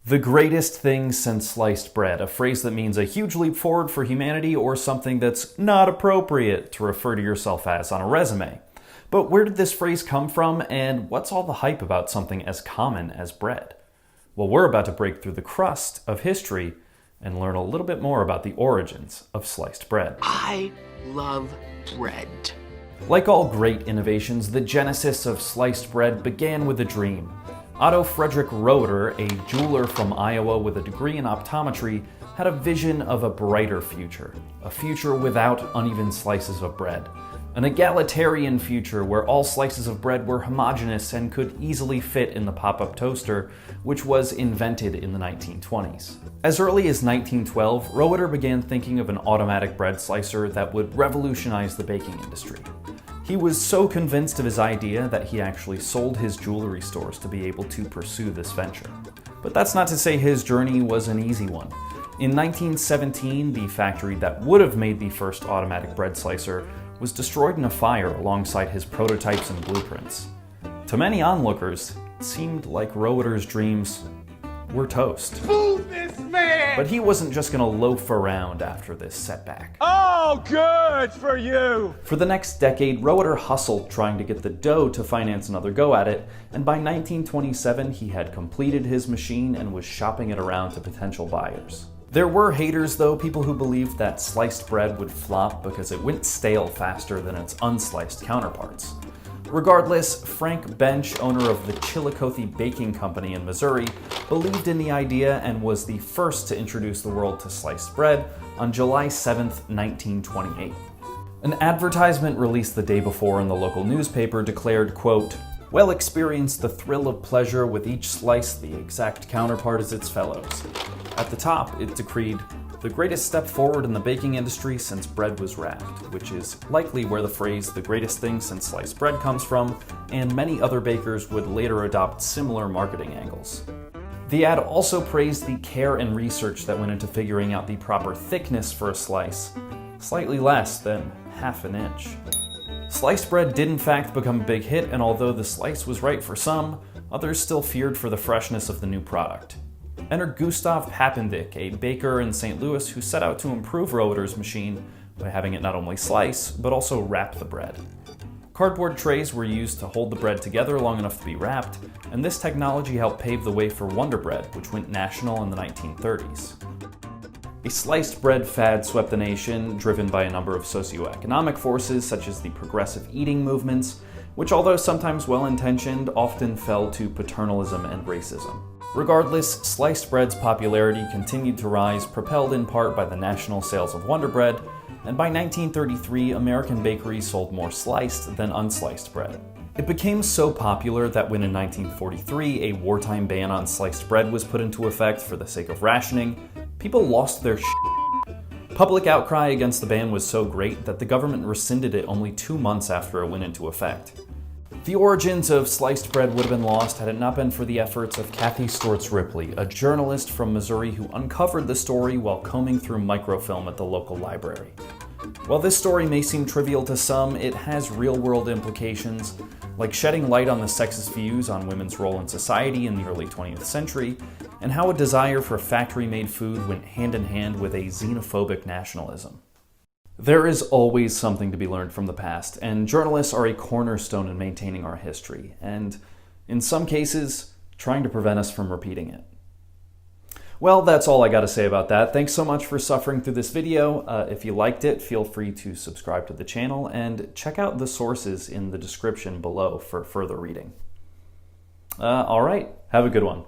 The greatest thing since sliced bread, a phrase that means a huge leap forward for humanity or something that's not appropriate to refer to yourself as on a resume. But where did this phrase come from, and what's all the hype about something as common as bread? Well, we're about to break through the crust of history and learn a little bit more about the origins of sliced bread. I love bread. Like all great innovations, the genesis of sliced bread began with a dream. Otto Frederick Roeder, a jeweler from Iowa with a degree in optometry, had a vision of a brighter future, a future without uneven slices of bread, an egalitarian future where all slices of bread were homogeneous and could easily fit in the pop-up toaster, which was invented in the 1920s. As early as 1912, Roeder began thinking of an automatic bread slicer that would revolutionize the baking industry. He was so convinced of his idea that he actually sold his jewelry stores to be able to pursue this venture. But that's not to say his journey was an easy one. In 1917, the factory that would have made the first automatic bread slicer was destroyed in a fire alongside his prototypes and blueprints. To many onlookers, it seemed like Roeder's dreams were toast. Move this man! But he wasn't just gonna loaf around after this setback. Oh, good for you! For the next decade, Roeder hustled trying to get the dough to finance another go at it, and by 1927 he had completed his machine and was shopping it around to potential buyers. There were haters though, people who believed that sliced bread would flop because it went stale faster than its unsliced counterparts. Regardless, Frank Bench, owner of the Chillicothe Baking Company in Missouri, believed in the idea and was the first to introduce the world to sliced bread on July 7, 1928. An advertisement released the day before in the local newspaper declared, quote, "Well experience the thrill of pleasure with each slice the exact counterpart as its fellows." At the top, it decreed, "The greatest step forward in the baking industry since bread was wrapped," which is likely where the phrase "the greatest thing since sliced bread" comes from, and many other bakers would later adopt similar marketing angles. The ad also praised the care and research that went into figuring out the proper thickness for a slice, slightly less than half an inch. Sliced bread did in fact become a big hit, and although the slice was right for some, others still feared for the freshness of the new product. Enter Gustav Papendick, a baker in St. Louis who set out to improve Roeder's machine by having it not only slice, but also wrap the bread. Cardboard trays were used to hold the bread together long enough to be wrapped, and this technology helped pave the way for Wonder Bread, which went national in the 1930s. A sliced bread fad swept the nation, driven by a number of socioeconomic forces such as the progressive eating movements, which although sometimes well-intentioned, often fell to paternalism and racism. Regardless, sliced bread's popularity continued to rise, propelled in part by the national sales of Wonder Bread, and by 1933, American bakeries sold more sliced than unsliced bread. It became so popular that when in 1943 a wartime ban on sliced bread was put into effect for the sake of rationing, people lost their shit. Public outcry against the ban was so great that the government rescinded it only 2 months after it went into effect. The origins of sliced bread would have been lost had it not been for the efforts of Kathy Storts Ripley, a journalist from Missouri who uncovered the story while combing through microfilm at the local library. While this story may seem trivial to some, it has real-world implications, like shedding light on the sexist views on women's role in society in the early 20th century, and how a desire for factory-made food went hand-in-hand with a xenophobic nationalism. There is always something to be learned from the past, and journalists are a cornerstone in maintaining our history, and, in some cases, trying to prevent us from repeating it. Well, that's all I gotta say about that. Thanks so much for suffering through this video. If you liked it, feel free to subscribe to the channel, and check out the sources in the description below for further reading. Alright, have a good one.